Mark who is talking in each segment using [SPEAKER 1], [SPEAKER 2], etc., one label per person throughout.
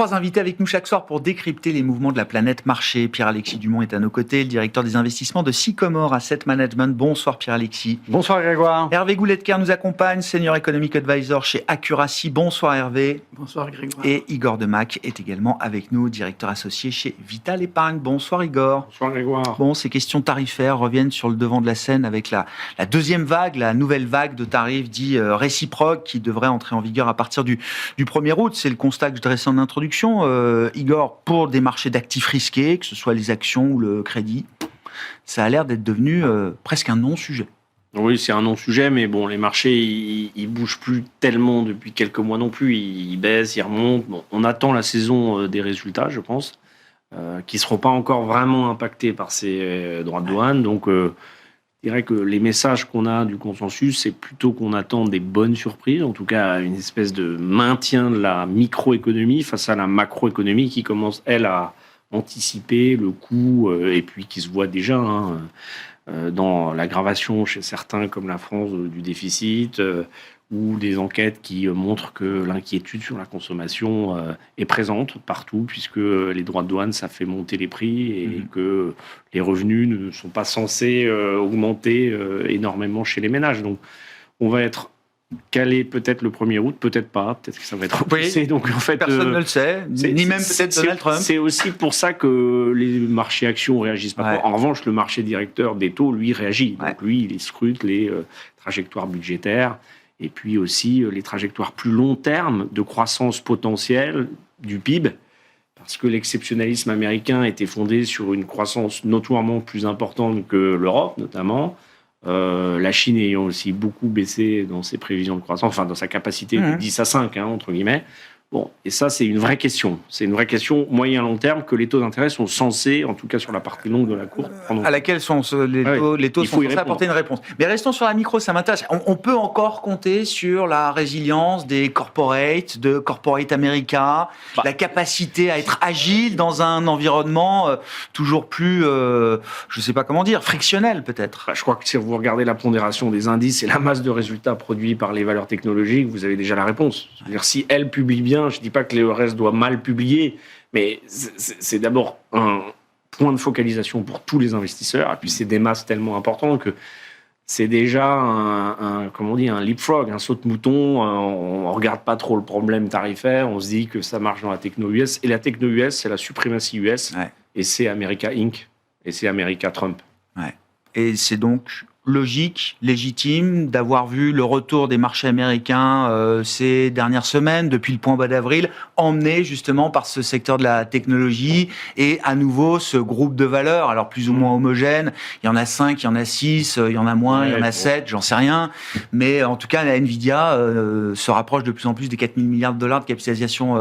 [SPEAKER 1] 3 invités avec nous chaque soir pour décrypter les mouvements de la planète marché. Pierre-Alexis Dumont est à nos côtés, le directeur des investissements de Sycomore Asset Management. Bonsoir Pierre-Alexis.
[SPEAKER 2] Bonsoir Grégoire.
[SPEAKER 1] Hervé Gouletker nous accompagne, Senior Economic Advisor chez Accuracy. Bonsoir Hervé.
[SPEAKER 3] Bonsoir Grégoire.
[SPEAKER 1] Et Igor Demac est également avec nous, directeur associé chez Vital Épargne. Bonsoir Igor.
[SPEAKER 2] Bonsoir Grégoire.
[SPEAKER 1] Bon, ces questions tarifaires reviennent sur le devant de la scène avec la deuxième vague, la nouvelle vague de tarifs dits réciproques qui devrait entrer en vigueur à partir du 1er août. C'est le constat que je dressais en introduction. Igor, pour des marchés d'actifs risqués, que ce soit les actions ou le crédit, ça a l'air d'être devenu presque un non-sujet.
[SPEAKER 2] Oui, c'est un non-sujet, mais bon, les marchés, ils bougent plus tellement depuis quelques mois non plus. Ils baissent, ils remontent. Bon, on attend la saison des résultats, je pense, qui ne seront pas encore vraiment impactés par ces droits de douane. Donc, je dirais que les messages qu'on a du consensus, c'est plutôt qu'on attend des bonnes surprises, en tout cas une espèce de maintien de la microéconomie face à la macroéconomie qui commence, elle, à anticiper le coût et puis qui se voit déjà dans l'aggravation chez certains comme la France du déficit ou des enquêtes qui montrent que l'inquiétude sur la consommation est présente partout puisque les droits de douane, ça fait monter les prix et que les revenus ne sont pas censés augmenter énormément chez les ménages. Donc, on va être calé peut-être le 1er août, peut-être pas, peut-être que ça va être repoussé.
[SPEAKER 1] Oui,
[SPEAKER 2] donc en fait,
[SPEAKER 1] personne ne le sait, ni même peut-être Donald Trump.
[SPEAKER 2] C'est aussi pour ça que les marchés actions réagissent pas. En revanche, le marché directeur des taux, lui, réagit. Donc lui, il scrute les trajectoires budgétaires et puis aussi les trajectoires plus long terme de croissance potentielle du PIB, parce que l'exceptionnalisme américain était fondé sur une croissance notoirement plus importante que l'Europe, notamment. La Chine ayant aussi beaucoup baissé dans ses prévisions de croissance, enfin dans sa capacité de 10 à 5, entre guillemets. Bon, et ça, c'est une vraie question. C'est une vraie question moyen-long terme que les taux d'intérêt sont censés, en tout cas sur la partie longue de la courbe,
[SPEAKER 1] à laquelle les taux sont censés apporter une réponse. Mais restons sur la micro, ça m'intéresse. On peut encore compter sur la résilience des corporates, de Corporate America, la capacité à être agile dans un environnement toujours plus, je ne sais pas comment dire, frictionnel peut-être.
[SPEAKER 2] Je crois que si vous regardez la pondération des indices et la masse de résultats produits par les valeurs technologiques, vous avez déjà la réponse. C'est-à-dire, si elles publient bien, je ne dis pas que le reste doit mal publier, mais c'est d'abord un point de focalisation pour tous les investisseurs. Et puis, c'est des masses tellement importantes que c'est déjà un leapfrog, un saut de mouton. On ne regarde pas trop le problème tarifaire. On se dit que ça marche dans la techno US. Et la techno US, c'est la suprématie US. Ouais. Et c'est America Inc. Et c'est America Trump.
[SPEAKER 1] Ouais. Et c'est donc logique, légitime, d'avoir vu le retour des marchés américains ces dernières semaines, depuis le point bas d'avril, emmené justement par ce secteur de la technologie et à nouveau ce groupe de valeurs, alors plus ou moins homogène. Il y en a 5, il y en a 6, il y en a moins, il y en a 7, j'en sais rien. Mais en tout cas, la Nvidia se rapproche de plus en plus des 4 000 milliards de dollars de capitalisation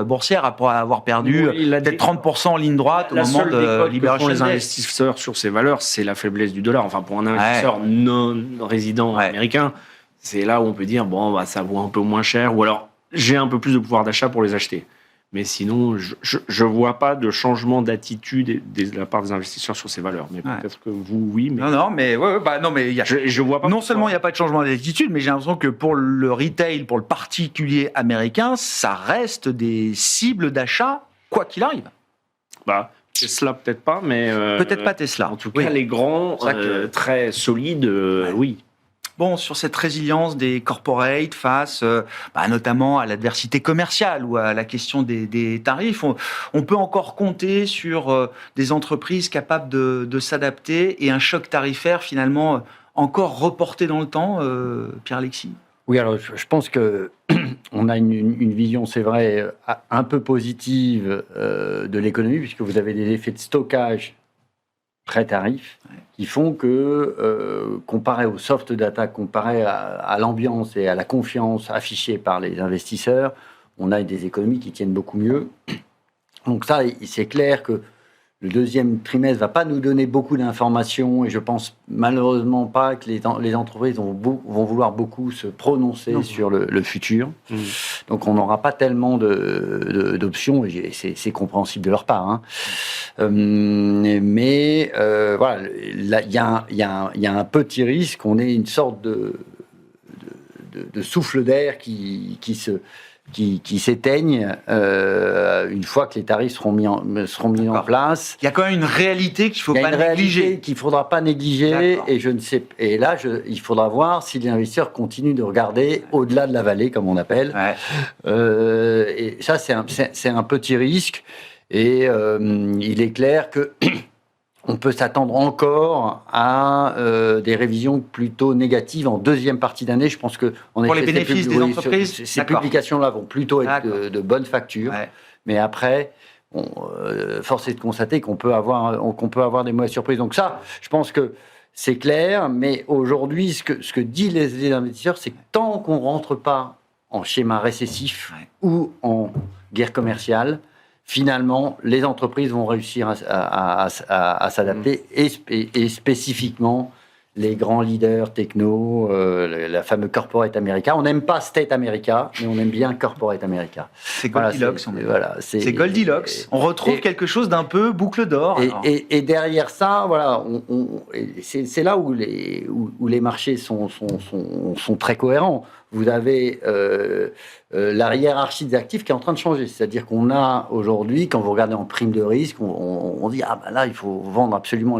[SPEAKER 1] boursière après avoir perdu peut-être 30% en ligne droite au moment de libération
[SPEAKER 2] des investisseurs sur ces valeurs, c'est la faiblesse du dollar. Enfin, pour un investisseur non-résident américain, c'est là où on peut dire, ça vaut un peu moins cher, ou alors j'ai un peu plus de pouvoir d'achat pour les acheter. Mais sinon, je ne vois pas de changement d'attitude de la part des investisseurs sur ces valeurs. Mais peut-être que vous, oui. Mais...
[SPEAKER 1] Non, mais
[SPEAKER 2] je vois pas.
[SPEAKER 1] Non seulement il n'y a pas de changement d'attitude, mais j'ai l'impression que pour le retail, pour le particulier américain, ça reste des cibles d'achat, quoi qu'il arrive.
[SPEAKER 2] Tesla, peut-être pas, mais...
[SPEAKER 1] peut-être pas Tesla.
[SPEAKER 2] En tout cas, les grands, très solides, oui.
[SPEAKER 1] Bon, sur cette résilience des corporates face notamment à l'adversité commerciale ou à la question des tarifs, on peut encore compter sur des entreprises capables de s'adapter et un choc tarifaire finalement encore reporté dans le temps, Pierre-Alexis ?
[SPEAKER 3] Oui, alors je pense que on a une vision, c'est vrai, un peu positive de l'économie, puisque vous avez des effets de stockage pré-tarifs qui font que, comparé au soft data, comparé à l'ambiance et à la confiance affichée par les investisseurs, on a des économies qui tiennent beaucoup mieux. Donc ça, c'est clair que le deuxième trimestre ne va pas nous donner beaucoup d'informations et je pense malheureusement pas que les entreprises vont vouloir beaucoup se prononcer sur le futur. Donc on n'aura pas tellement d'options et c'est compréhensible de leur part. Mais voilà, il y a un petit risque qu'on ait une sorte de souffle d'air qui qui s'éteignent une fois que les tarifs seront mis en place.
[SPEAKER 1] Il y a quand même une réalité qu'il ne faut pas négliger.
[SPEAKER 3] Qu'il ne faudra pas négliger. Et là, il faudra voir si les investisseurs continuent de regarder au-delà de la vallée, comme on appelle. Ouais. Et ça, c'est un petit risque. Et il est clair que on peut s'attendre encore à des révisions plutôt négatives en deuxième partie d'année. Je pense que
[SPEAKER 1] pour les bénéfices des entreprises,
[SPEAKER 3] ces publications-là vont plutôt être de bonne facture. Ouais. Mais après, force est de constater qu'on peut avoir des mauvaises surprises. Donc ça, je pense que c'est clair. Mais aujourd'hui, ce que disent les investisseurs, c'est que tant qu'on ne rentre pas en schéma récessif ou en guerre commerciale, finalement, les entreprises vont réussir à s'adapter et spécifiquement les grands leaders techno, la fameuse corporate America. On n'aime pas State America, mais on aime bien corporate America.
[SPEAKER 1] C'est Goldilocks. C'est Goldilocks. On retrouve quelque chose d'un peu boucle d'or.
[SPEAKER 3] Et derrière ça, voilà, c'est là où les marchés sont très cohérents. Vous avez la hiérarchie des actifs qui est en train de changer. C'est-à-dire qu'on a aujourd'hui, quand vous regardez en prime de risque, on dit là, il faut vendre absolument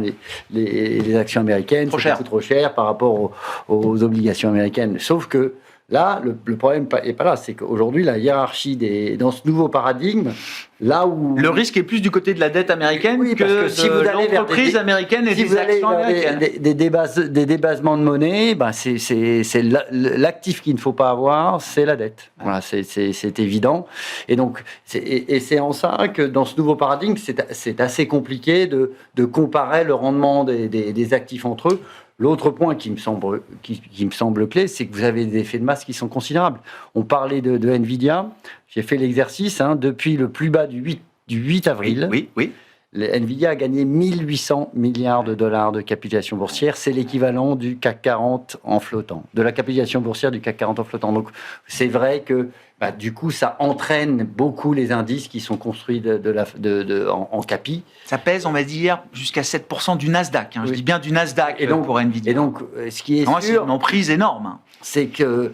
[SPEAKER 3] les actions américaines. C'est beaucoup trop cher par rapport aux obligations américaines. Sauf que là, le problème n'est pas là. C'est qu'aujourd'hui, la hiérarchie dans ce nouveau paradigme, là où...
[SPEAKER 1] Le risque est plus du côté de la dette américaine que si de l'entreprise américaine et des actions américaines.
[SPEAKER 3] Des débasements de monnaie, c'est l'actif qu'il ne faut pas avoir, c'est la dette. Voilà, c'est évident. Et donc, c'est en ça que dans ce nouveau paradigme, c'est assez compliqué de comparer le rendement des actifs entre eux. L'autre point qui me semble clé, c'est que vous avez des effets de masse qui sont considérables. On parlait de Nvidia. J'ai fait l'exercice depuis le plus bas du 8 avril.
[SPEAKER 1] Oui.
[SPEAKER 3] Nvidia a gagné 1800 milliards de dollars de capitalisation boursière. C'est l'équivalent du CAC 40 en flottant, de la capitalisation boursière du CAC 40 en flottant. Donc, c'est vrai que du coup, ça entraîne beaucoup les indices qui sont construits en capi.
[SPEAKER 1] Ça pèse, on va dire, jusqu'à 7% du Nasdaq. Je dis bien du Nasdaq pour Nvidia.
[SPEAKER 3] Et donc, ce qui est sûr...
[SPEAKER 1] C'est une emprise énorme.
[SPEAKER 3] C'est que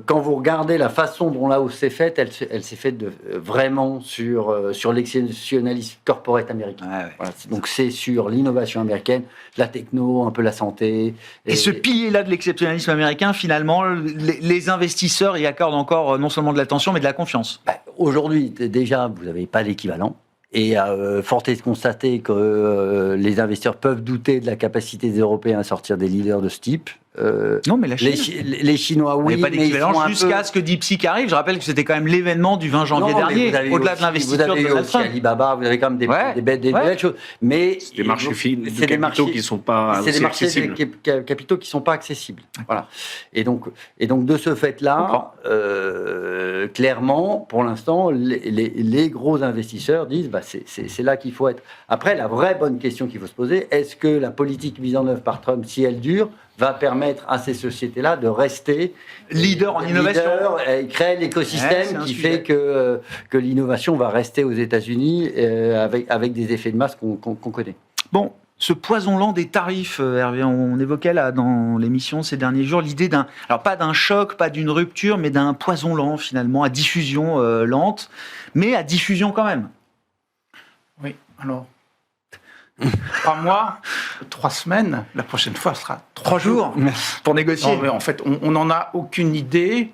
[SPEAKER 3] quand vous regardez la façon dont la hausse s'est faite, elle s'est faite vraiment sur l'exceptionnalisme corporate américain.
[SPEAKER 1] Ouais.
[SPEAKER 3] Voilà. Donc c'est sur l'innovation américaine, la techno, un peu la santé.
[SPEAKER 1] Et ce pilier-là de l'exceptionnalisme américain, finalement, les investisseurs y accordent encore non seulement de l'attention, mais de la confiance.
[SPEAKER 3] Aujourd'hui, déjà, vous n'avez pas l'équivalent. Et force est de constater que les investisseurs peuvent douter de la capacité des Européens à sortir des leaders de ce type.
[SPEAKER 1] Non, mais la Chine.
[SPEAKER 3] Les Chinois, oui.
[SPEAKER 1] Il n'y a pas d'équivalent jusqu'à ce que DeepSeek arrive. Je rappelle que c'était quand même l'événement du 20 janvier dernier, au-delà de l'investiture de Donald Trump.
[SPEAKER 3] Alibaba, vous avez quand même des belles choses. Mais
[SPEAKER 2] c'est des marchés de capitaux qui ne sont pas
[SPEAKER 3] accessibles. C'est des marchés de capitaux qui ne sont pas accessibles. Voilà. Et donc, de ce fait-là, clairement, pour l'instant, les gros investisseurs disent c'est là qu'il faut être. Après, la vraie bonne question qu'il faut se poser, est-ce que la politique mise en œuvre par Trump, si elle dure, va permettre à ces sociétés-là de rester
[SPEAKER 1] leader en innovation
[SPEAKER 3] et créer l'écosystème qui fait que l'innovation va rester aux États-Unis avec des effets de masse qu'on connaît.
[SPEAKER 1] Bon, ce poison lent des tarifs, Hervé, on évoquait là dans l'émission ces derniers jours l'idée alors pas d'un choc, pas d'une rupture, mais d'un poison lent finalement, à diffusion lente, mais à diffusion quand même.
[SPEAKER 4] Oui, alors... 3 mois, 3 semaines, la prochaine fois ce sera 3 jours
[SPEAKER 1] pour négocier.
[SPEAKER 4] Non, mais en fait, on n'en a aucune idée.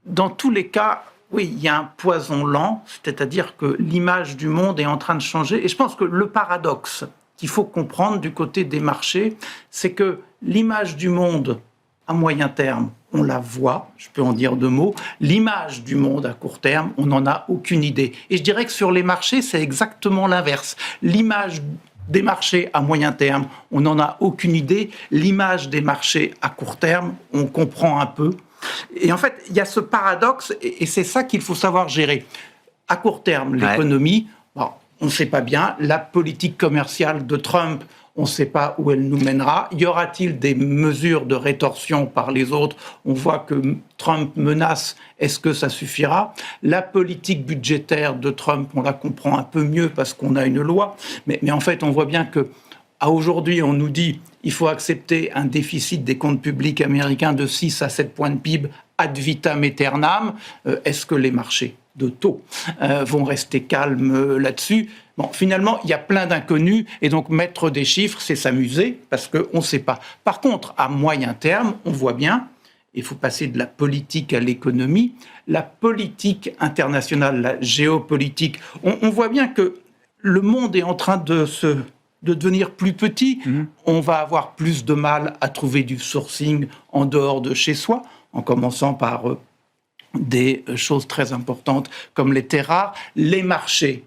[SPEAKER 4] Dans tous les cas, oui, il y a un poison lent, c'est-à-dire que l'image du monde est en train de changer. Et je pense que le paradoxe qu'il faut comprendre du côté des marchés, c'est que l'image du monde à moyen terme, on la voit, je peux en dire 2 mots. L'image du monde à court terme, on n'en a aucune idée. Et je dirais que sur les marchés, c'est exactement l'inverse. L'image des marchés à moyen terme, on n'en a aucune idée. L'image des marchés à court terme, on comprend un peu. Et en fait, il y a ce paradoxe, et c'est ça qu'il faut savoir gérer. À court terme, l'économie, on ne sait pas bien. La politique commerciale de Trump, on ne sait pas où elle nous mènera. Y aura-t-il des mesures de rétorsion par les autres ? On voit que Trump menace. Est-ce que ça suffira ? La politique budgétaire de Trump, on la comprend un peu mieux parce qu'on a une loi. Mais en fait, on voit bien que À aujourd'hui, on nous dit il faut accepter un déficit des comptes publics américains de 6 à 7 points de PIB ad vitam aeternam. Est-ce que les marchés de taux vont rester calmes là-dessus? Bon, finalement, il y a plein d'inconnus, et donc mettre des chiffres, c'est s'amuser, parce qu'on ne sait pas. Par contre, à moyen terme, on voit bien, il faut passer de la politique à l'économie, la politique internationale, la géopolitique, on voit bien que le monde est en train de devenir plus petit. On va avoir plus de mal à trouver du sourcing en dehors de chez soi, en commençant par des choses très importantes comme les terres rares. Les marchés,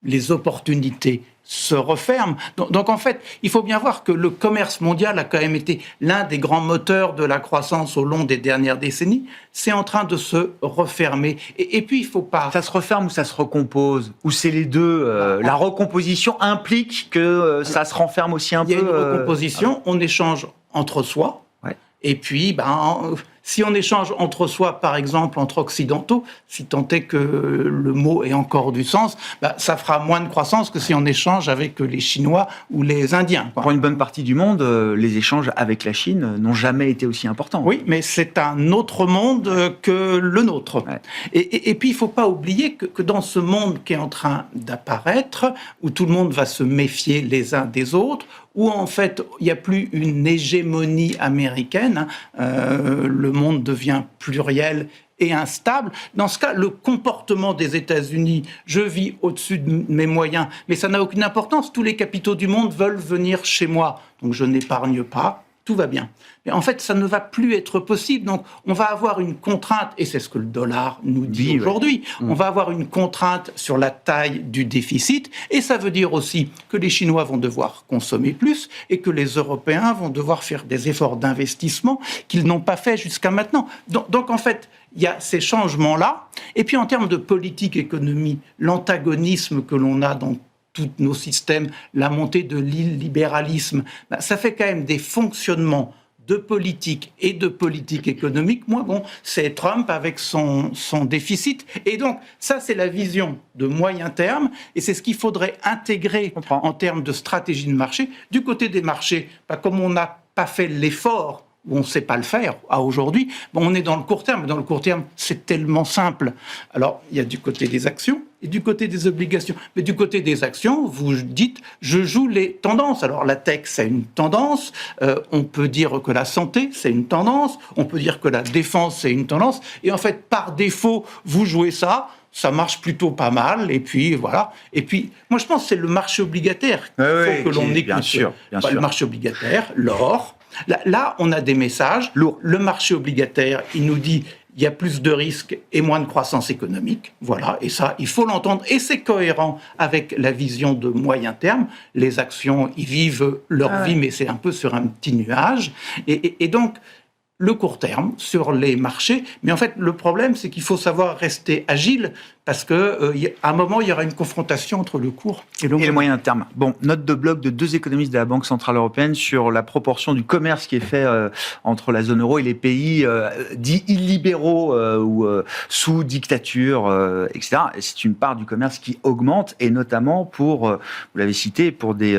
[SPEAKER 4] les opportunités se referment. Donc en fait, il faut bien voir que le commerce mondial a quand même été l'un des grands moteurs de la croissance au long des dernières décennies. C'est en train de se refermer. Et puis, il ne faut pas...
[SPEAKER 1] Ça se referme ou ça se recompose? Ou c'est les deux? La recomposition implique que ça se renferme aussi un peu?
[SPEAKER 4] Il y a une recomposition, on échange entre soi.
[SPEAKER 1] Ouais.
[SPEAKER 4] Et puis, si on échange entre soi, par exemple, entre occidentaux, si tant est que le mot ait encore du sens, ça fera moins de croissance que si on échange avec les Chinois ou les Indiens.
[SPEAKER 1] Pour une bonne partie du monde, les échanges avec la Chine n'ont jamais été aussi importants.
[SPEAKER 4] Oui, mais c'est un autre monde que le nôtre.
[SPEAKER 1] Ouais.
[SPEAKER 4] Et puis, il ne faut pas oublier que dans ce monde qui est en train d'apparaître, où tout le monde va se méfier les uns des autres, où en fait, il n'y a plus une hégémonie américaine, le monde devient pluriel et instable. Dans ce cas, le comportement des États-Unis, je vis au-dessus de mes moyens, mais ça n'a aucune importance. Tous les capitaux du monde veulent venir chez moi, donc je n'épargne pas. Tout va bien. Mais en fait, ça ne va plus être possible. Donc, on va avoir une contrainte, et c'est ce que le dollar nous dit aujourd'hui. On va avoir une contrainte sur la taille du déficit, et ça veut dire aussi que les Chinois vont devoir consommer plus, et que les Européens vont devoir faire des efforts d'investissement qu'ils n'ont pas fait jusqu'à maintenant. Donc, en fait, il y a ces changements-là. Et puis, en termes de politique économie, l'antagonisme que l'on a dans tous nos systèmes, la montée de l'illibéralisme, ça fait quand même des fonctionnements de politique et de politique économique. Moi, c'est Trump avec son déficit. Et donc, ça, c'est la vision de moyen terme, et c'est ce qu'il faudrait intégrer en termes de stratégie de marché. Du côté des marchés, comme on n'a pas fait l'effort, où on ne sait pas le faire à aujourd'hui, on est dans le court terme. Dans le court terme, c'est tellement simple. Alors, il y a du côté des actions et du côté des obligations. Mais du côté des actions, vous dites, je joue les tendances. Alors, la tech, c'est une tendance. On peut dire que la santé, c'est une tendance. On peut dire que la défense, c'est une tendance. Et en fait, par défaut, vous jouez ça. Ça marche plutôt pas mal, et puis voilà. Et puis, moi, je pense que c'est le marché obligataire qu'il faut que l'on écoute.
[SPEAKER 1] Bien sûr.
[SPEAKER 4] Le marché obligataire, l'or. Là, on a des messages. Le marché obligataire, il nous dit il y a plus de risques et moins de croissance économique. Voilà, et ça, il faut l'entendre. Et c'est cohérent avec la vision de moyen terme. Les actions, ils vivent leur vie, mais c'est un peu sur un petit nuage. Et donc, le court terme sur les marchés. Mais en fait, le problème, c'est qu'il faut savoir rester agile, parce qu'à un moment, il y aura une confrontation entre le court et le
[SPEAKER 1] moyen terme. Bon, note de blog de 2 économistes de la Banque Centrale Européenne sur la proportion du commerce qui est fait entre la zone euro et les pays dits illibéraux ou sous dictature, etc. Et c'est une part du commerce qui augmente, et notamment pour, vous l'avez cité, pour des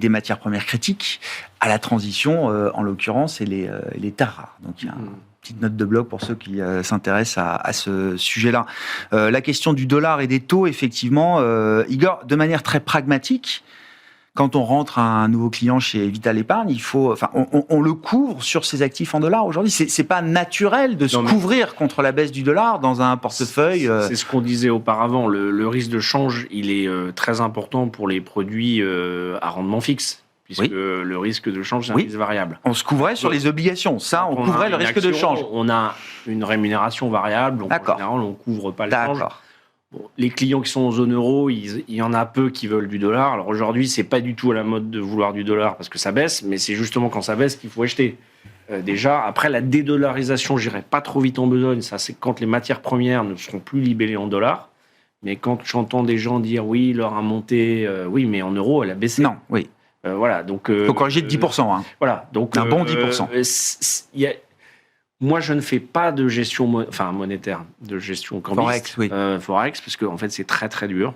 [SPEAKER 1] matières premières critiques à la transition, en l'occurrence, et les terres rares. Donc, il y a une petite note de blog pour ceux qui s'intéressent à ce sujet-là. La question du dollar et des taux, effectivement, Igor, de manière très pragmatique, quand on rentre un nouveau client chez Vital Épargne, on le couvre sur ses actifs en dollars aujourd'hui. C'est pas naturel de se couvrir contre la baisse du dollar dans un portefeuille.
[SPEAKER 2] C'est ce qu'on disait auparavant. Le risque de change, il est très important pour les produits à rendement fixe, puisque le risque de change, c'est un risque variable.
[SPEAKER 1] On se couvrait sur les obligations, ça, on couvrait le risque de change.
[SPEAKER 2] On a une rémunération variable, donc en général, on ne couvre pas le change. Bon, les clients qui sont en zone euro, il y en a peu qui veulent du dollar. Alors aujourd'hui, c'est pas du tout à la mode de vouloir du dollar parce que ça baisse, mais c'est justement quand ça baisse qu'il faut acheter. Déjà, après la dédollarisation, j'irai pas trop vite en besogne, ça c'est quand les matières premières ne seront plus libellées en dollars. Mais quand j'entends des gens dire oui, l'or a monté, oui, mais en euros, elle a baissé.
[SPEAKER 1] Non, oui.
[SPEAKER 2] Voilà, donc...
[SPEAKER 1] faut corriger de 10%.
[SPEAKER 2] Voilà, donc...
[SPEAKER 1] Un bon 10%.
[SPEAKER 2] Moi, je ne fais pas de gestion monétaire, de gestion cambiste.
[SPEAKER 1] Forex,
[SPEAKER 2] Forex, parce que en fait, c'est très, très dur.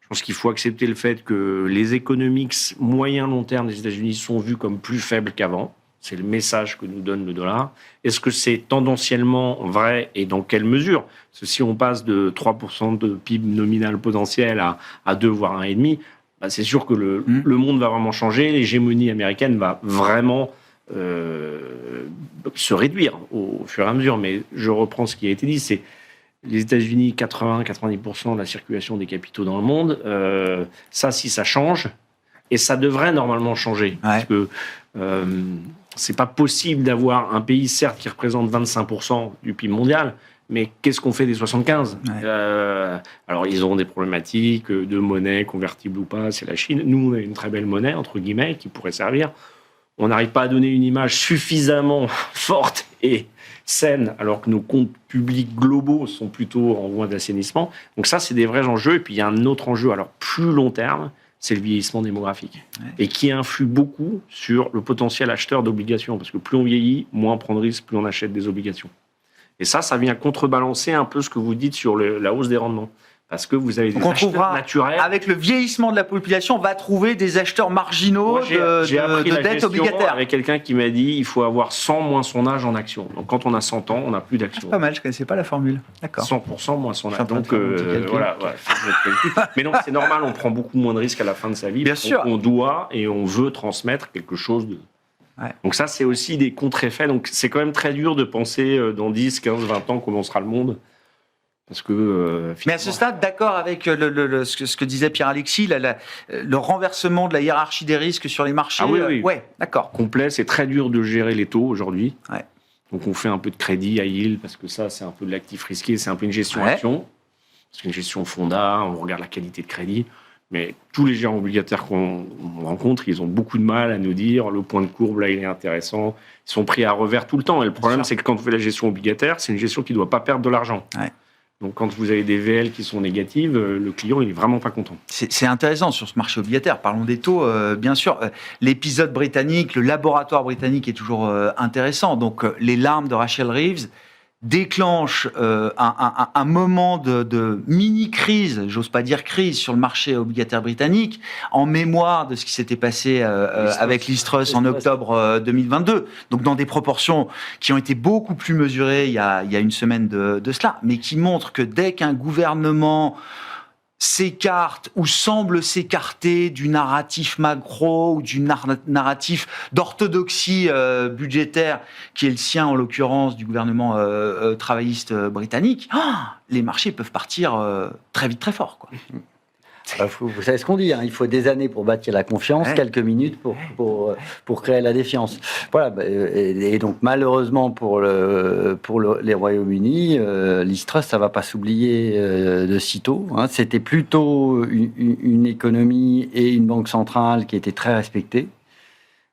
[SPEAKER 2] Je pense qu'il faut accepter le fait que les economics moyen-long terme des États-Unis sont vus comme plus faibles qu'avant. C'est le message que nous donne le dollar. Est-ce que c'est tendanciellement vrai et dans quelle mesure? Parce que si on passe de 3% de PIB nominal potentiel à 2 voire 1,5, bah c'est sûr que le monde va vraiment changer. L'hégémonie américaine va vraiment se réduire au fur et à mesure. Mais je reprends ce qui a été dit, c'est les États-Unis, 80-90% de la circulation des capitaux dans le monde. Ça, si ça change, et ça devrait normalement changer, parce que c'est pas possible d'avoir un pays, certes, qui représente 25% du PIB mondial, mais qu'est-ce qu'on fait des 75 ? Alors, ils auront des problématiques de monnaie, convertible ou pas, c'est la Chine. Nous, on a une très belle monnaie, entre guillemets, qui pourrait servir. On n'arrive pas à donner une image suffisamment forte et saine, alors que nos comptes publics globaux sont plutôt en voie d'assainissement. Donc ça, c'est des vrais enjeux. Et puis, il y a un autre enjeu, alors plus long terme, c'est le vieillissement démographique. Et qui influe beaucoup sur le potentiel acheteur d'obligations. Parce que plus on vieillit, moins on prend de risques, plus on achète des obligations. Et ça vient contrebalancer un peu ce que vous dites sur la hausse des rendements. Parce que vous avez des acheteurs naturels.
[SPEAKER 1] Avec le vieillissement de la population, on va trouver des acheteurs marginaux de dettes obligataires.
[SPEAKER 2] Avec quelqu'un qui m'a dit il faut avoir 100 moins son âge en actions. Donc quand on a 100 ans, on n'a plus d'actions.
[SPEAKER 1] C'est pas mal, je ne connaissais pas la formule. D'accord.
[SPEAKER 2] 100% moins son âge. Donc voilà. Mais non, c'est normal, on prend beaucoup moins de risques à la fin de sa vie.
[SPEAKER 1] Bien sûr.
[SPEAKER 2] On doit et on veut transmettre quelque chose de. Ouais. Donc ça, c'est aussi des contre-effets. Donc c'est quand même très dur de penser dans 10, 15, 20 ans comment sera le monde. Parce que,
[SPEAKER 1] mais à ce stade, d'accord avec ce que disait Pierre-Alexis, le renversement de la hiérarchie des risques sur les marchés.
[SPEAKER 2] Ah oui.
[SPEAKER 1] Ouais, d'accord.
[SPEAKER 2] Complet, c'est très dur de gérer les taux aujourd'hui.
[SPEAKER 1] Ouais.
[SPEAKER 2] Donc on fait un peu de crédit à yield, parce que ça, c'est un peu de l'actif risqué, c'est un peu une gestion action. C'est une gestion fonda, on regarde la qualité de crédit. Mais tous les gérants obligataires qu'on rencontre, ils ont beaucoup de mal à nous dire le point de courbe, là, il est intéressant. Ils sont pris à revers tout le temps. Et le problème, c'est que quand vous faites la gestion obligataire, c'est une gestion qui ne doit pas perdre de l'argent. Ouais. Donc, quand vous avez des VL qui sont négatives, le client, il est vraiment pas content.
[SPEAKER 1] C'est intéressant sur ce marché obligataire. Parlons des taux, bien sûr. L'épisode britannique, le laboratoire britannique est toujours intéressant. Donc, les larmes de Rachel Reeves déclenchent un moment de mini-crise, j'ose pas dire crise, sur le marché obligataire britannique, en mémoire de ce qui s'était passé avec Liz Truss en octobre 2022. Donc dans des proportions qui ont été beaucoup plus mesurées il y a une semaine de cela, mais qui montrent que dès qu'un gouvernement s'écarte ou semble s'écarter du narratif macro ou du narratif d'orthodoxie budgétaire qui est le sien en l'occurrence du gouvernement travailliste britannique, les marchés peuvent partir très vite, très fort, quoi.
[SPEAKER 3] Vous savez ce qu'on dit, hein, il faut des années pour bâtir la confiance, quelques minutes pour créer la défiance. Voilà, et donc malheureusement pour les Royaumes-Unis, Liz Truss, ça ne va pas s'oublier de sitôt. Hein. C'était plutôt une économie et une banque centrale qui étaient très respectées.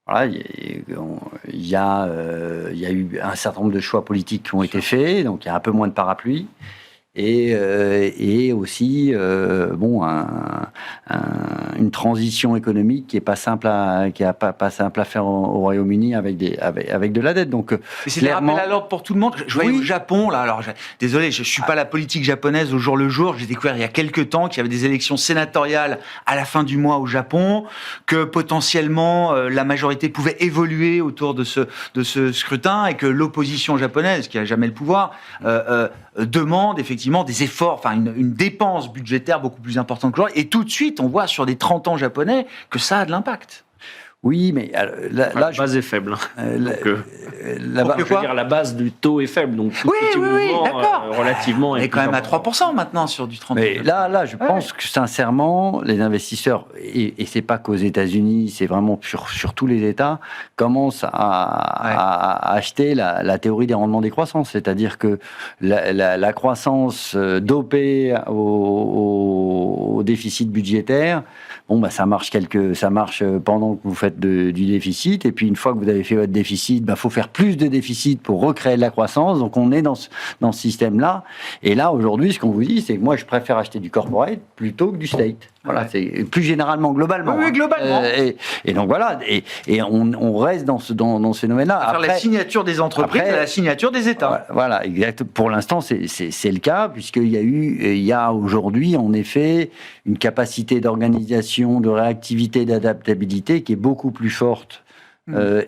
[SPEAKER 3] Voilà, il y a eu un certain nombre de choix politiques qui ont été faits, donc il y a un peu moins de parapluie. Et aussi une transition économique qui est pas simple à faire au Royaume-Uni avec de la dette. Donc
[SPEAKER 1] c'est des rappels à l'ordre pour tout le monde. Je voyais au Japon là. Alors désolé, je suis pas la politique japonaise au jour le jour. J'ai découvert il y a quelques temps qu'il y avait des élections sénatoriales à la fin du mois au Japon, que potentiellement la majorité pouvait évoluer autour de ce scrutin et que l'opposition japonaise, qui a jamais le pouvoir, demande effectivement des efforts, enfin une dépense budgétaire beaucoup plus importante que l'autre. Et tout de suite, on voit sur des 30 ans japonais que ça a de l'impact.
[SPEAKER 2] Oui, mais la base est faible. La base du taux est faible. Donc, tout petit mouvement, relativement...
[SPEAKER 1] On est quand même à 3% maintenant sur du 30 ans.
[SPEAKER 3] Mais là, je pense que sincèrement, les investisseurs, et c'est pas qu'aux États-Unis, c'est vraiment sur tous les États, commencent à acheter la théorie des rendements décroissants. C'est-à-dire que la croissance dopée au déficit budgétaire, ça marche pendant que vous faites du déficit, et puis une fois que vous avez fait votre déficit, faut faire plus de déficit pour recréer de la croissance. Donc on est dans ce système-là. Et là, aujourd'hui, ce qu'on vous dit, c'est que moi, je préfère acheter du corporate plutôt que du state. Voilà, c'est plus généralement, globalement.
[SPEAKER 1] Oui, globalement.
[SPEAKER 3] Et donc voilà, et on reste dans ce domaine-là.
[SPEAKER 1] Après, la signature des entreprises, la signature des États.
[SPEAKER 3] Voilà, exact. Pour l'instant, c'est le cas, puisqu'il y a aujourd'hui, en effet, une capacité d'organisation, de réactivité, d'adaptabilité qui est beaucoup plus forte.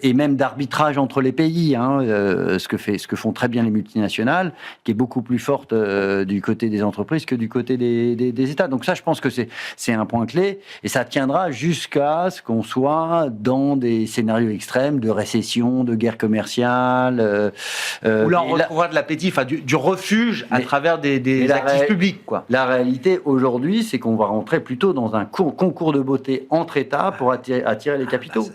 [SPEAKER 3] Et même d'arbitrage entre les pays, ce que font très bien les multinationales, qui est beaucoup plus forte du côté des entreprises que du côté des États. Donc ça, je pense que c'est un point clé, et ça tiendra jusqu'à ce qu'on soit dans des scénarios extrêmes de récession, de guerre commerciale.
[SPEAKER 1] Où là, on retrouvera de l'appétit, du refuge à travers des actifs publics, quoi.
[SPEAKER 3] La réalité aujourd'hui, c'est qu'on va rentrer plutôt dans un concours de beauté entre États pour attirer les capitaux.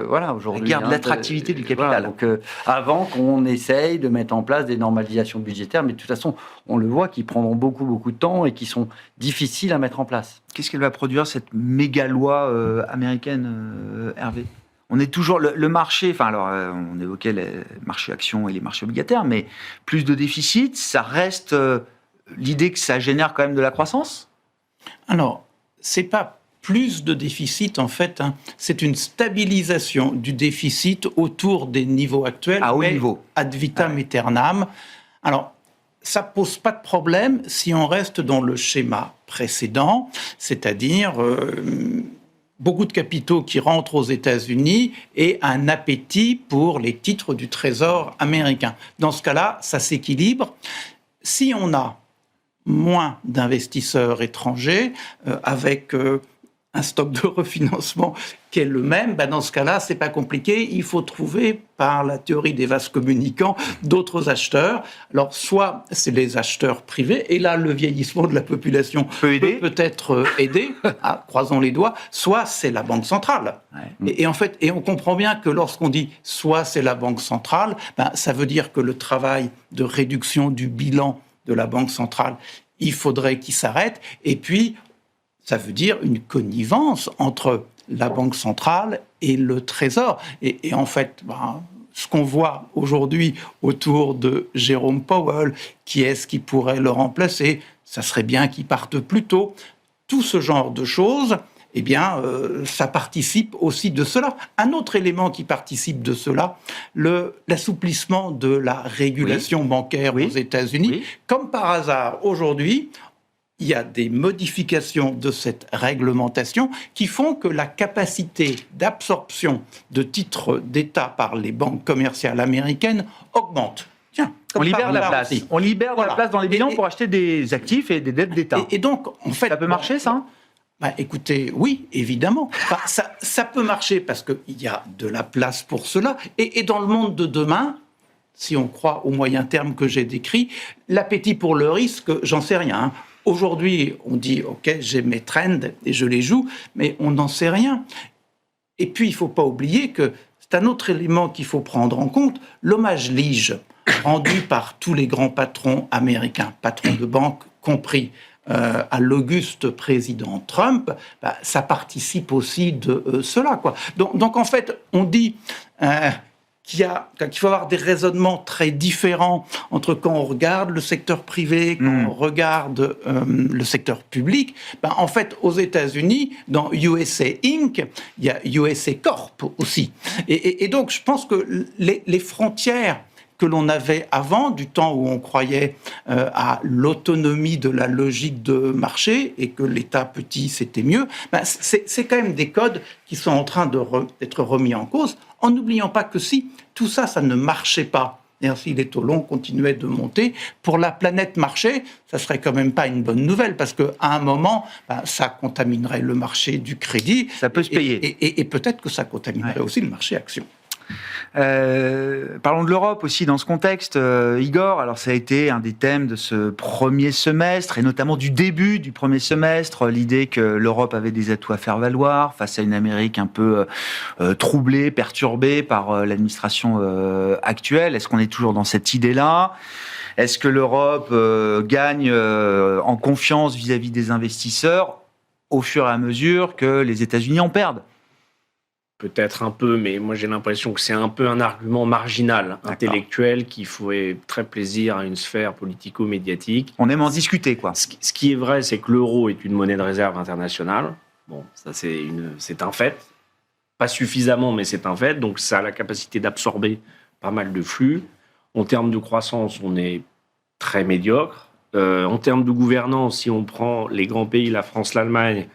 [SPEAKER 3] Voilà, aujourd'hui.
[SPEAKER 1] La guerre de l'attractivité du capital.
[SPEAKER 3] Voilà, donc, avant qu'on essaye de mettre en place des normalisations budgétaires, mais de toute façon, on le voit, qui prendront beaucoup, beaucoup de temps et qui sont difficiles à mettre en place.
[SPEAKER 1] Qu'est-ce qu'elle va produire, cette méga loi américaine, Hervé ? On est toujours le marché, on évoquait les marchés actions et les marchés obligataires, mais plus de déficit, ça reste l'idée que ça génère quand même de la croissance ?
[SPEAKER 4] Alors, c'est pas plus de déficit, en fait, c'est une stabilisation du déficit autour des niveaux actuels,
[SPEAKER 1] à haut niveau,
[SPEAKER 4] ad vitam aeternam. Alors, ça pose pas de problème si on reste dans le schéma précédent, c'est-à-dire beaucoup de capitaux qui rentrent aux États-Unis et un appétit pour les titres du Trésor américain. Dans ce cas-là, ça s'équilibre. Si on a moins d'investisseurs étrangers avec un stock de refinancement qui est le même, dans ce cas-là, c'est pas compliqué. Il faut trouver, par la théorie des vases communicants, d'autres acheteurs. Alors, soit c'est les acheteurs privés, et là, le vieillissement de la population peut peut-être aider, croisons les doigts, soit c'est la Banque centrale. Ouais. Et en fait, on comprend bien que lorsqu'on dit soit c'est la Banque centrale, ça veut dire que le travail de réduction du bilan de la Banque centrale, il faudrait qu'il s'arrête, et puis ça veut dire une connivence entre la Banque centrale et le Trésor. Et en fait, ce qu'on voit aujourd'hui autour de Jérôme Powell, qui est-ce qui pourrait le remplacer ? Ça serait bien qu'il parte plus tôt. Tout ce genre de choses, ça participe aussi de cela. Un autre élément qui participe de cela, l'assouplissement de la régulation bancaire aux États-Unis. Oui. Comme par hasard, aujourd'hui, il y a des modifications de cette réglementation qui font que la capacité d'absorption de titres d'État par les banques commerciales américaines augmente.
[SPEAKER 1] Tiens, on libère la place. On libère la place dans les bilans pour acheter des actifs et des dettes d'État.
[SPEAKER 4] Et donc, en fait,
[SPEAKER 1] ça peut marcher, ça ?
[SPEAKER 4] Écoutez, oui, évidemment. Ça peut marcher parce qu'il y a de la place pour cela. Et dans le monde de demain, si on croit au moyen terme que j'ai décrit, l'appétit pour le risque, j'en sais rien. Aujourd'hui, on dit, OK, j'ai mes trends et je les joue, mais on n'en sait rien. Et puis, il ne faut pas oublier que c'est un autre élément qu'il faut prendre en compte, l'hommage lige rendu par tous les grands patrons américains, patrons de banque compris, à l'auguste président Trump, ça participe aussi de cela, quoi. Donc, en fait, on dit qu'il faut avoir des raisonnements très différents entre quand on regarde le secteur privé, quand on regarde le secteur public. En fait, aux États-Unis, dans USA Inc., il y a USA Corp aussi. Et donc, je pense que les frontières que l'on avait avant, du temps où on croyait à l'autonomie de la logique de marché et que l'État petit, c'était mieux, c'est quand même des codes qui sont en train d'être remis en cause, en n'oubliant pas que si tout ça, ça ne marchait pas, et ainsi les taux longs continuaient de monter, pour la planète marché, ça serait quand même pas une bonne nouvelle, parce qu'à un moment, ça contaminerait le marché du crédit.
[SPEAKER 1] Ça peut se payer.
[SPEAKER 4] Et peut-être que ça contaminerait aussi le marché action.
[SPEAKER 1] Parlons de l'Europe aussi dans ce contexte, Igor. Alors ça a été un des thèmes de ce premier semestre et notamment du début du premier semestre, l'idée que l'Europe avait des atouts à faire valoir face à une Amérique un peu troublée, perturbée par l'administration actuelle. Est-ce qu'on est toujours dans cette idée-là ? Est-ce que l'Europe gagne en confiance vis-à-vis des investisseurs au fur et à mesure que les États-Unis en perdent ?
[SPEAKER 2] peut-être un peu, mais moi j'ai l'impression que c'est un peu un argument marginal, intellectuel, qui ferait très plaisir à une sphère politico-médiatique.
[SPEAKER 1] On aime en discuter, quoi.
[SPEAKER 2] Ce qui est vrai, c'est que l'euro est une monnaie de réserve internationale. Bon, ça c'est un fait. Pas suffisamment, mais c'est un fait. Donc ça a la capacité d'absorber pas mal de flux. En termes de croissance, on est très médiocre. En termes de gouvernance, si on prend les grands pays, la France, l'Allemagne,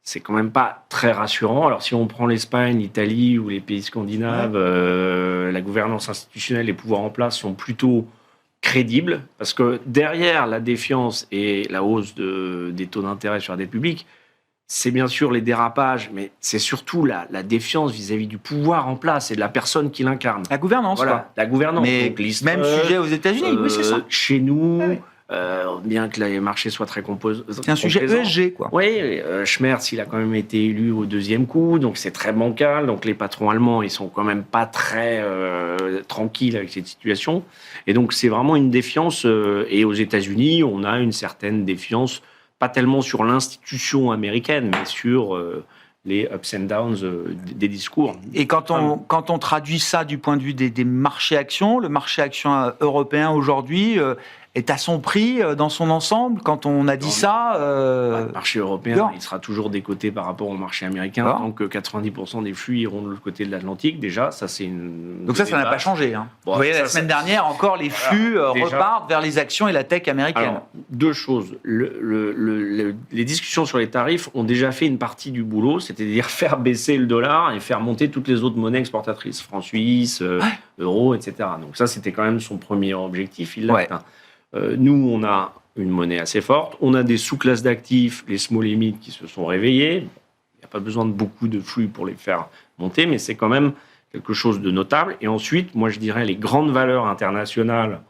[SPEAKER 2] c'est quand même pas très rassurant. Alors, si on prend l'Espagne, l'Italie ou les pays scandinaves, la gouvernance institutionnelle, les pouvoirs en place sont plutôt crédibles, parce que derrière la défiance et la hausse des taux d'intérêt sur la dette publique, c'est bien sûr les dérapages, mais c'est surtout la défiance vis-à-vis du pouvoir en place et de la personne qui l'incarne.
[SPEAKER 1] La gouvernance,
[SPEAKER 2] Voilà,
[SPEAKER 1] quoi.
[SPEAKER 2] la gouvernance.
[SPEAKER 1] Mais
[SPEAKER 2] donc,
[SPEAKER 1] même sujet aux États-Unis, oui, c'est ça.
[SPEAKER 2] Chez nous,
[SPEAKER 1] oui.
[SPEAKER 2] Bien que les marchés soient très composés.
[SPEAKER 1] C'est un sujet ESG, quoi.
[SPEAKER 2] Oui, Schmerz, il a quand même été élu au deuxième coup, donc c'est très bancal. Donc les patrons allemands, ils sont quand même pas très tranquilles avec cette situation. Et donc c'est vraiment une défiance. Et aux États-Unis, on a une certaine défiance, pas tellement sur l'institution américaine, mais sur les ups and downs des discours.
[SPEAKER 1] Et quand on traduit ça du point de vue des marchés actions, le marché actions européen aujourd'hui est à son prix dans son ensemble. Quand on a dit ça...
[SPEAKER 2] Le marché européen, il sera toujours décoté par rapport au marché américain, tant que 90% des flux iront de l'autre côté de l'Atlantique. Déjà, ça c'est une...
[SPEAKER 1] Donc ça n'a pas changé. Hein. Bon, vous voyez, la semaine dernière, encore les flux repartent vers les actions et la tech américaine.
[SPEAKER 2] Alors, deux choses. Les discussions sur les tarifs ont déjà fait une partie du boulot, c'est-à-dire faire baisser le dollar et faire monter toutes les autres monnaies exportatrices, francs suisses, euro, etc. Donc ça, c'était quand même son premier objectif. Il l'a atteint. Nous, on a une monnaie assez forte. On a des sous-classes d'actifs, les small limits, qui se sont réveillés. Il n'y a pas besoin de beaucoup de flux pour les faire monter, mais c'est quand même quelque chose de notable. Et ensuite, moi, je dirais les grandes valeurs internationales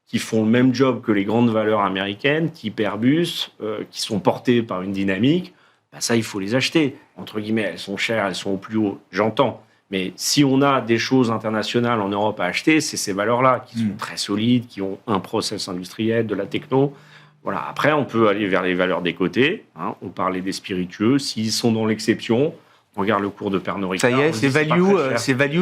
[SPEAKER 2] qui font le même job que les grandes valeurs américaines, type Airbus, qui sont portées par une dynamique, ça, il faut les acheter. Entre guillemets, elles sont chères, elles sont au plus haut. J'entends. Mais si on a des choses internationales en Europe à acheter, c'est ces valeurs-là qui sont très solides, qui ont un process industriel, de la techno. Voilà. Après, on peut aller vers les valeurs des côtés. Hein. On parlait des spiritueux. S'ils sont dans l'exception, on regarde le cours de Pernod Ricard.
[SPEAKER 1] Ça y est, c'est value,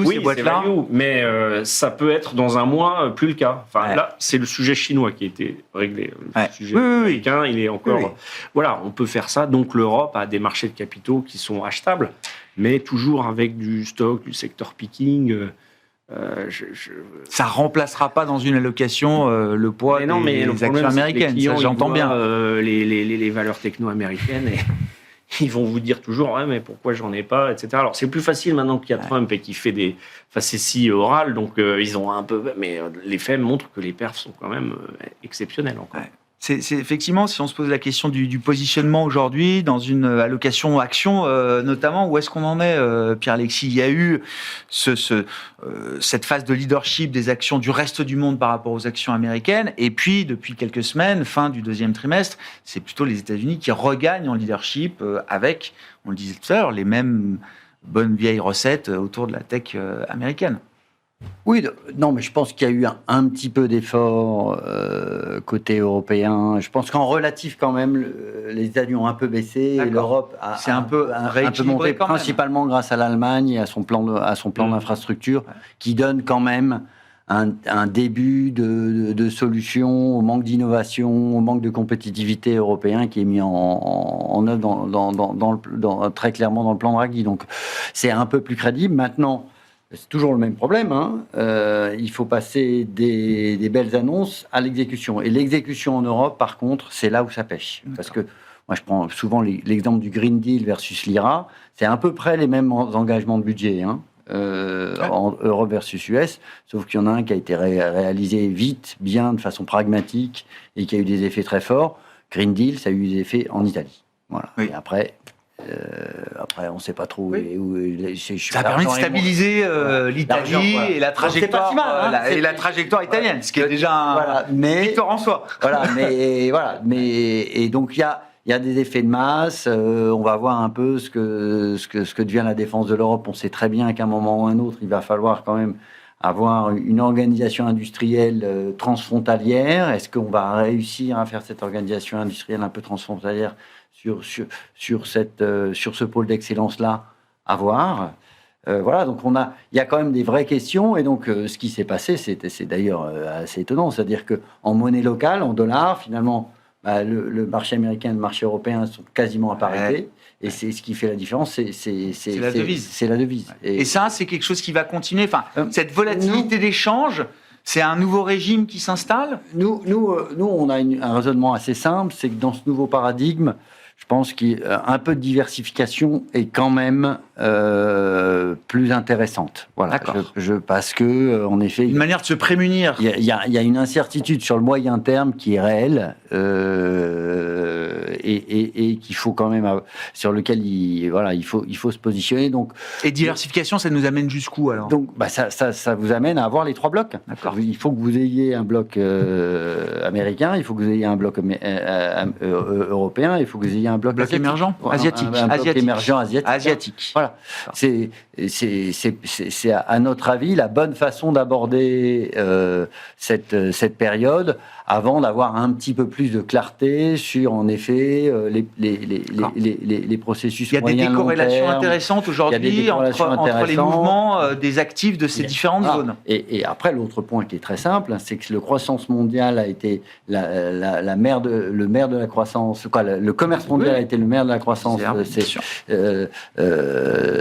[SPEAKER 2] oui,
[SPEAKER 1] ces boîtes-là.
[SPEAKER 2] Value, mais ça peut être dans un mois plus le cas. Enfin, là, c'est le sujet chinois qui a été réglé. Le sujet américain, il est encore... Voilà, on peut faire ça. Donc, l'Europe a des marchés de capitaux qui sont achetables, mais toujours avec du stock, du sector picking.
[SPEAKER 1] Ça remplacera pas dans une allocation le poids des actions américaines. Ça, j'entends bien.
[SPEAKER 2] Les valeurs techno américaines, et ils vont vous dire toujours mais pourquoi j'en ai pas, etc. Alors c'est plus facile maintenant qu'il y a Trump et qu'il fait des facéties orales, donc ils ont un peu. Mais les faits montrent que les perfs sont quand même exceptionnels encore.
[SPEAKER 1] C'est effectivement, si on se pose la question du positionnement aujourd'hui, dans une allocation action notamment, où est-ce qu'on en est, Pierre-Alexis ? Il y a eu cette phase de leadership des actions du reste du monde par rapport aux actions américaines, et puis depuis quelques semaines, fin du deuxième trimestre, c'est plutôt les États-Unis qui regagnent en leadership avec, on le disait tout à l'heure, les mêmes bonnes vieilles recettes autour de la tech américaine.
[SPEAKER 3] Oui, non, mais je pense qu'il y a eu un petit peu d'effort côté européen. Je pense qu'en relatif, quand même, les États-Unis ont un peu baissé et l'Europe a un peu monté, principalement grâce à l'Allemagne et à son plan d'infrastructure, qui donne quand même un début de solution au manque d'innovation, au manque de compétitivité européen qui est mis en œuvre très clairement dans le plan Draghi. Donc, c'est un peu plus crédible. Maintenant, c'est toujours le même problème. Il faut passer des belles annonces à l'exécution. Et l'exécution en Europe, par contre, c'est là où ça pêche. Parce que moi, je prends souvent l'exemple du Green Deal versus l'IRA. C'est à peu près les mêmes engagements de budget en Europe versus US. Sauf qu'il y en a un qui a été réalisé vite, bien, de façon pragmatique et qui a eu des effets très forts. Green Deal, ça a eu des effets en Italie. Voilà. Oui. Et après, on ne sait pas trop où
[SPEAKER 1] ça a permis de stabiliser l'Italie et la trajectoire, la trajectoire italienne, ce qui est déjà un victoire en soi.
[SPEAKER 3] Et donc il y a des effets de masse. On va voir un peu ce que devient la défense de l'Europe. On sait très bien qu'à un moment ou un autre, il va falloir quand même avoir une organisation industrielle transfrontalière. Est-ce qu'on va réussir à faire cette organisation industrielle un peu transfrontalière sur ce pôle d'excellence-là, à voir. Voilà, donc il y a quand même des vraies questions, et donc ce qui s'est passé, c'est d'ailleurs assez étonnant, c'est-à-dire qu'en monnaie locale, en dollars, finalement, le marché américain et le marché européen sont quasiment à parité, et c'est ce qui fait la différence, c'est
[SPEAKER 1] la devise.
[SPEAKER 3] C'est la devise.
[SPEAKER 1] Et ça, c'est quelque chose qui va continuer. Enfin, cette volatilité d'échange, c'est un nouveau régime qui s'installe.
[SPEAKER 3] Nous, on a un raisonnement assez simple, c'est que dans ce nouveau paradigme, je pense qu'un peu de diversification est quand même plus intéressante. Voilà.
[SPEAKER 1] D'accord.
[SPEAKER 3] Parce que, en effet,
[SPEAKER 1] Une manière de se prémunir.
[SPEAKER 3] il y a une incertitude sur le moyen terme qui est réelle et qu'il faut quand même, sur lequel il faut se positionner. Donc,
[SPEAKER 1] Et diversification, ça nous amène jusqu'où alors?
[SPEAKER 3] donc, ça vous amène à avoir les 3 blocs.
[SPEAKER 1] D'accord.
[SPEAKER 3] Il faut que vous ayez un bloc américain, il faut que vous ayez un bloc européen, il faut que vous ayez un bloc
[SPEAKER 1] émergent, asiatique,
[SPEAKER 3] un bloc émergent
[SPEAKER 1] asiatique.
[SPEAKER 3] Voilà. C'est à notre avis la bonne façon d'aborder cette période, avant d'avoir un petit peu plus de clarté sur, en effet, les processus moyens.
[SPEAKER 1] Il y a des décorrélations intéressantes aujourd'hui entre les mouvements des actifs de ces différentes zones.
[SPEAKER 3] Et après, l'autre point qui est très simple, c'est que le croissance mondiale a été le maire de la croissance. Le commerce mondial a été le maire de la croissance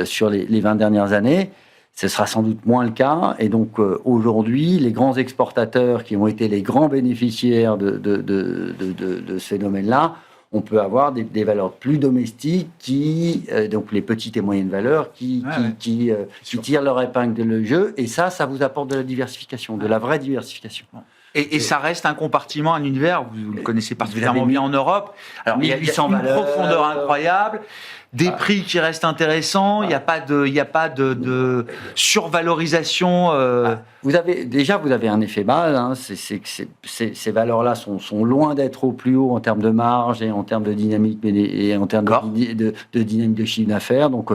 [SPEAKER 3] sur les 20 dernières années. Ce sera sans doute moins le cas. Et donc, aujourd'hui, les grands exportateurs qui ont été les grands bénéficiaires de ce phénomène-là, on peut avoir des valeurs plus domestiques donc les petites et moyennes valeurs, qui tirent leur épingle de jeu. Et ça vous apporte de la diversification, de la vraie diversification.
[SPEAKER 1] Et ça reste un compartiment, un univers, vous le connaissez particulièrement bien en Europe. Alors, il y a une profondeur incroyable, des prix qui restent intéressants, il n'y a pas de survalorisation.
[SPEAKER 3] Vous avez un effet bas, hein, ces valeurs-là sont loin d'être au plus haut en termes de marge et en termes de dynamique et en termes de dynamique de chiffre d'affaires. Donc,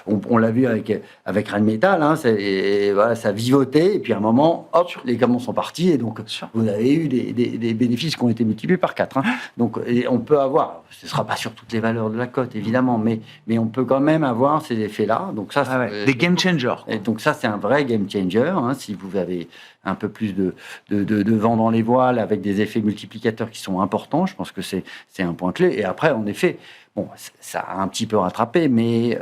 [SPEAKER 3] on l'a vu avec Rheinmetall, hein, ça vivotait, et puis à un moment, hop, les camions sont partis, et donc vous avez eu des bénéfices qui ont été multipliés par 4. Hein. Donc, on peut avoir, ce ne sera pas sur toutes les valeurs de la cote, évidemment, mais on peut quand même avoir ces effets-là. Donc ça,
[SPEAKER 1] des game changers.
[SPEAKER 3] Et donc ça, c'est un vrai game changer. Hein, si vous avez un peu plus de vent dans les voiles avec des effets multiplicateurs qui sont importants, je pense que c'est un point clé. Et après, en effet, bon, ça a un petit peu rattrapé, mais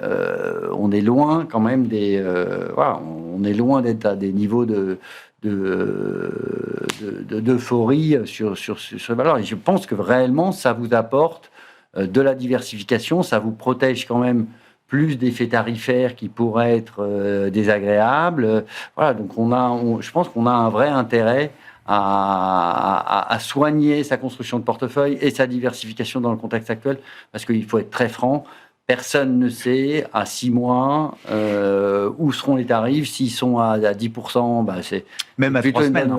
[SPEAKER 3] on est loin quand même on est loin d'être à des niveaux d'euphorie sur ces valeurs. Et je pense que réellement, ça vous apporte de la diversification, ça vous protège quand même plus d'effets tarifaires qui pourraient être désagréables. Voilà, donc je pense qu'on a un vrai intérêt à soigner sa construction de portefeuille et sa diversification dans le contexte actuel, parce qu'il faut être très franc. Personne ne sait à 6 mois où seront les tarifs. S'ils sont à 10%, c'est
[SPEAKER 1] même à 3 semaines.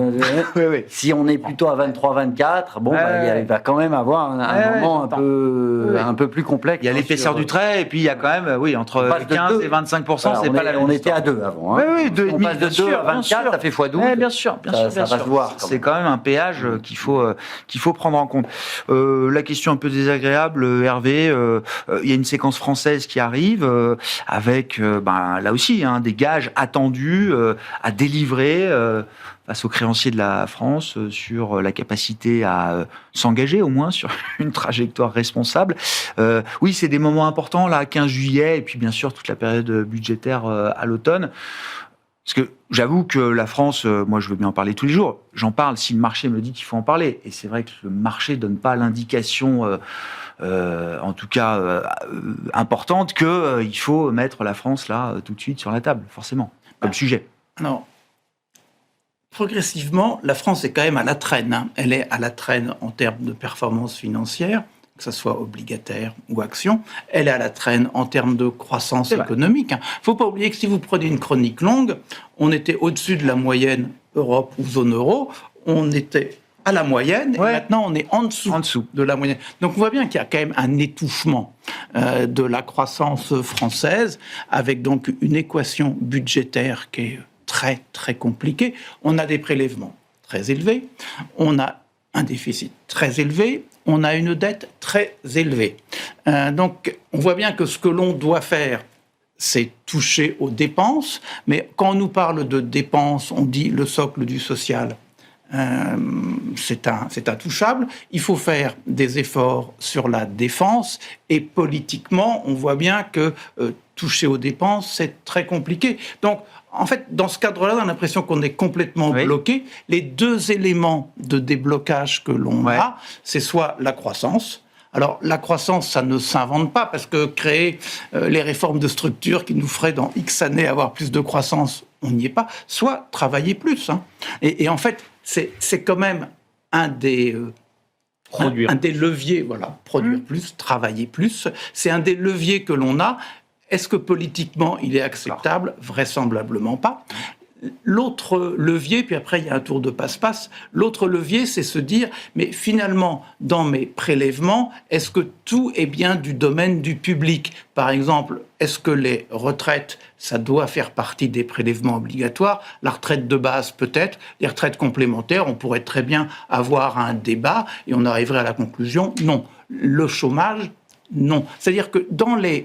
[SPEAKER 3] Oui. Si on est plutôt à 23-24, il va quand même avoir un moment un peu plus complexe.
[SPEAKER 1] Il y a l'épaisseur du trait, et puis il y a quand même, entre 15 et 25%, c'est pas la même.
[SPEAKER 3] On était à 2 avant. Hein.
[SPEAKER 1] Oui, 2,5.
[SPEAKER 3] On passe de 2 à 24, ça fait x12.
[SPEAKER 1] Bien sûr.
[SPEAKER 3] Ça va se voir.
[SPEAKER 1] C'est quand même un péage qu'il faut prendre en compte. La question un peu désagréable, Hervé, il y a une séquence française qui arrive avec là aussi des gages attendus à délivrer face aux créanciers de la France sur la capacité à s'engager au moins sur une trajectoire responsable. Oui, c'est des moments importants là, 15 juillet et puis bien sûr toute la période budgétaire à l'automne. Parce que j'avoue que la France, moi je veux bien en parler tous les jours, j'en parle si le marché me dit qu'il faut en parler. Et c'est vrai que le marché ne donne pas l'indication, en tout cas importante, qu'il faut mettre la France là tout de suite sur la table, forcément, comme sujet.
[SPEAKER 4] Non. Progressivement, la France est quand même à la traîne. Hein. Elle est à la traîne en termes de performance financière, que ce soit obligataire ou action. Elle est à la traîne en termes de croissance économique. Il ne faut pas oublier que si vous prenez une chronique longue, on était au-dessus de la moyenne Europe ou zone euro. On était à la moyenne et maintenant on est en dessous de la moyenne. Donc on voit bien qu'il y a quand même un étouffement de la croissance française avec donc une équation budgétaire qui est très très compliquée. On a des prélèvements très élevés, on a un déficit très élevé, on a une dette très élevée. Donc, on voit bien que ce que l'on doit faire, c'est toucher aux dépenses, mais quand on nous parle de dépenses, on dit le socle du social. C'est intouchable. Il faut faire des efforts sur la défense et politiquement, on voit bien que toucher aux dépenses, c'est très compliqué. Donc, en fait, dans ce cadre-là, on a l'impression qu'on est complètement bloqué. Les deux éléments de déblocage que l'on a, c'est soit la croissance. Alors, la croissance, ça ne s'invente pas, parce que créer les réformes de structure qui nous feraient dans X années avoir plus de croissance, on n'y est pas. Soit travailler plus. Hein. Et en fait, c'est quand même un des leviers, voilà, produire plus, travailler plus. C'est un des leviers que l'on a. Est-ce que politiquement, il est acceptable ? Vraisemblablement pas. L'autre levier, puis après il y a un tour de passe-passe, l'autre levier, c'est se dire, mais finalement, dans mes prélèvements, est-ce que tout est bien du domaine du public ? Par exemple, est-ce que les retraites, ça doit faire partie des prélèvements obligatoires ? La retraite de base, peut-être. Les retraites complémentaires, on pourrait très bien avoir un débat et on arriverait à la conclusion, non. Le chômage, non. C'est-à-dire que dans les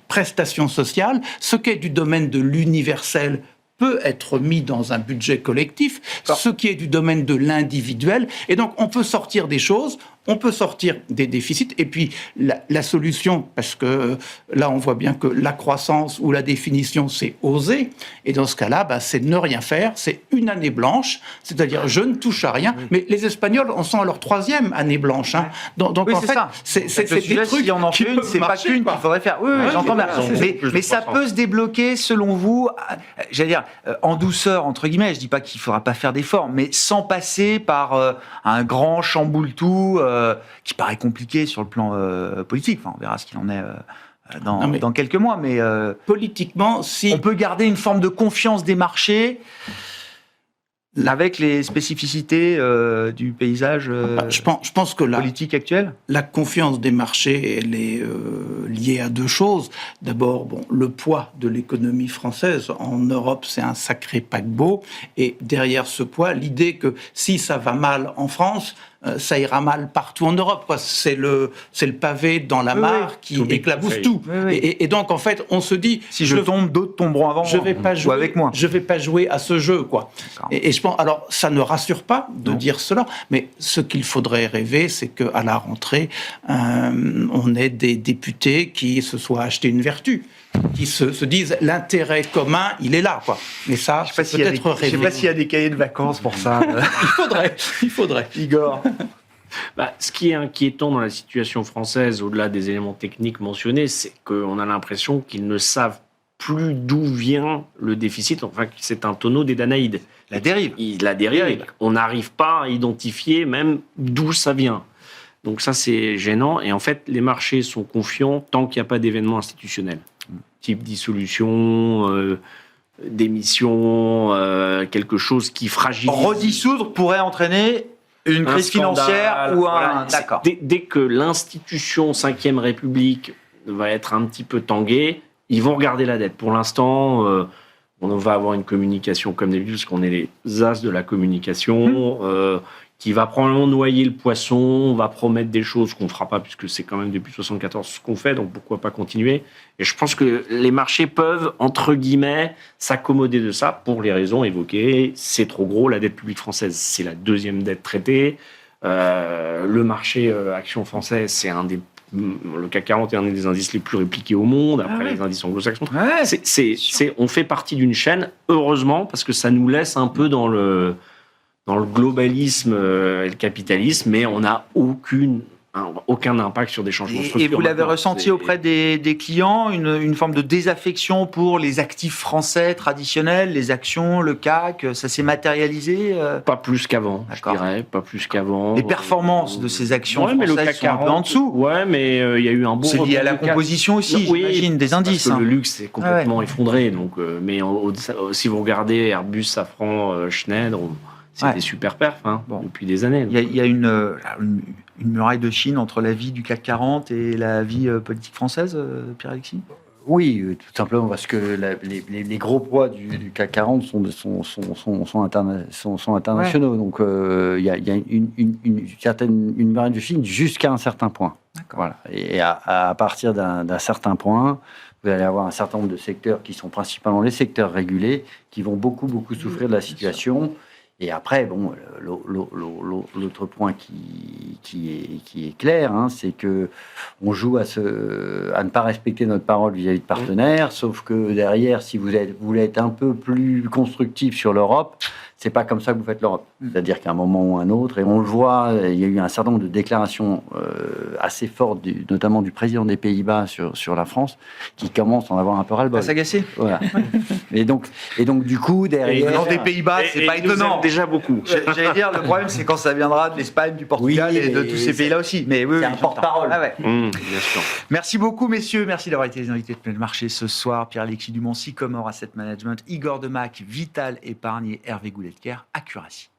[SPEAKER 4] prestations sociales, ce qui est du domaine de l'universel peut être mis dans un budget collectif, ce qui est du domaine de l'individuel. Et donc, on peut sortir des choses, on peut sortir des déficits. Et puis, la solution, parce que là, on voit bien que la croissance ou la définition, c'est oser. Et dans ce cas-là, c'est ne rien faire. C'est une année blanche, c'est-à-dire je ne touche à rien. Mais les Espagnols en sont à leur 3e année blanche. Hein. Donc
[SPEAKER 1] oui,
[SPEAKER 4] en fait, c'est des trucs
[SPEAKER 1] qui en ont une, c'est pas qu'une qu'il faudrait faire. Oui, j'entends bien. Mais ça peut se débloquer, selon vous, j'allais dire, en douceur, entre guillemets. Je dis pas qu'il faudra pas faire d'efforts, mais sans passer par un grand chamboule-tout qui paraît compliqué sur le plan politique. Enfin, on verra ce qu'il en est dans quelques mois. Mais
[SPEAKER 4] politiquement, si
[SPEAKER 1] on peut garder une forme de confiance des marchés avec les spécificités du paysage
[SPEAKER 4] je pense que
[SPEAKER 1] politique actuel.
[SPEAKER 4] La confiance des marchés, elle est liée à deux choses. D'abord, le poids de l'économie française. En Europe, c'est un sacré paquebot. Et derrière ce poids, l'idée que si ça va mal en France, ça ira mal partout en Europe, quoi. C'est le pavé dans la mare qui éclabousse tout. Et donc, en fait, on se dit...
[SPEAKER 1] Si je tombe, d'autres tomberont avant moi, ou avec moi.
[SPEAKER 4] Je ne vais pas jouer à ce jeu, quoi. Et je pense... Alors, ça ne rassure pas de dire cela, mais ce qu'il faudrait rêver, c'est qu'à la rentrée, on ait des députés qui se soient achetés une vertu, qui se disent l'intérêt commun, il est là, quoi. Mais ça, c'est peut-être rêvé.
[SPEAKER 1] Je ne sais pas s'il y a des cahiers de vacances pour ça.
[SPEAKER 4] Il faudrait.
[SPEAKER 1] Igor.
[SPEAKER 2] Ce qui est inquiétant dans la situation française, au-delà des éléments techniques mentionnés, c'est qu'on a l'impression qu'ils ne savent plus d'où vient le déficit. Enfin, c'est un tonneau des Danaïdes.
[SPEAKER 1] La dérive.
[SPEAKER 2] La dérive. On n'arrive pas à identifier même d'où ça vient. Donc ça, c'est gênant. Et en fait, les marchés sont confiants tant qu'il n'y a pas d'événement institutionnel. Type dissolution, démission, quelque chose qui fragilise.
[SPEAKER 1] Redissoudre pourrait entraîner une crise financière ou un...
[SPEAKER 2] Voilà.
[SPEAKER 1] D'accord.
[SPEAKER 2] Dès que l'institution 5e République va être un petit peu tanguée, ils vont regarder la dette. Pour l'instant, on va avoir une communication comme d'habitude, parce qu'on est les as de la communication, qui va probablement noyer le poisson. On va promettre des choses qu'on ne fera pas, puisque c'est quand même depuis 1974 ce qu'on fait, donc pourquoi pas continuer. Et je pense que les marchés peuvent, entre guillemets, s'accommoder de ça pour les raisons évoquées. C'est trop gros, la dette publique française, c'est la 2e dette traitée. Le marché action français, c'est le CAC 40 est un des indices les plus répliqués au monde, après les indices anglo-saxons. On fait partie d'une chaîne, heureusement, parce que ça nous laisse un peu dans le globalisme et le capitalisme, mais on n'a aucun impact sur des changements structurels.
[SPEAKER 1] Et vous l'avez ressenti auprès des clients, une forme de désaffection pour les actifs français traditionnels, les actions, le CAC, ça s'est matérialisé
[SPEAKER 2] Pas plus qu'avant, je dirais, pas plus qu'avant.
[SPEAKER 1] Les performances de ces actions françaises
[SPEAKER 2] mais le CAC 40,
[SPEAKER 1] sont un peu en dessous.
[SPEAKER 2] Ouais, mais il y a eu un beau...
[SPEAKER 1] C'est lié à la composition aussi, j'imagine, des indices.
[SPEAKER 2] Parce que le luxe est complètement effondré. Donc, mais si vous regardez Airbus, Safran, Schneider... C'est des super perfs depuis des années.
[SPEAKER 1] Il y a une muraille de Chine entre la vie du CAC 40 et la vie politique française, Pierre-Alexis ?
[SPEAKER 3] Oui, tout simplement parce que les gros poids du CAC 40 sont internationaux. Ouais. Donc il y a une muraille de Chine jusqu'à un certain point. Voilà. Et à partir d'un certain point, vous allez avoir un certain nombre de secteurs qui sont principalement les secteurs régulés, qui vont beaucoup souffrir de la situation. Et après, bon, l'autre point qui est clair, hein, c'est que on joue à ne pas respecter notre parole vis-à-vis de partenaires, sauf que derrière, si vous voulez être un peu plus constructif sur l'Europe, c'est pas comme ça que vous faites l'Europe. C'est-à-dire qu'à un moment ou un autre, et on le voit, il y a eu un certain nombre de déclarations assez fortes, notamment du président des Pays-Bas sur la France, qui commencent à en avoir un peu ras-le-bol.
[SPEAKER 1] Ça s'agacer.
[SPEAKER 3] Voilà. et donc, du coup, derrière...
[SPEAKER 1] Venant des Pays-Bas, c'est pas étonnant.
[SPEAKER 2] Déjà beaucoup.
[SPEAKER 1] J'allais dire, le problème, c'est quand ça viendra de l'Espagne, du Portugal et de tous ces pays-là aussi. Mais oui,
[SPEAKER 3] c'est un porte-parole.
[SPEAKER 1] Ah ouais.
[SPEAKER 2] Bien sûr.
[SPEAKER 1] Merci beaucoup, messieurs. Merci d'avoir été les invités de Planète Marché ce soir. Pierre-Alexis Dumoncy, Sycomore Asset Management, Igor Demac, Vital Épargne et Hervé Goulet-Kerr, Accuracy.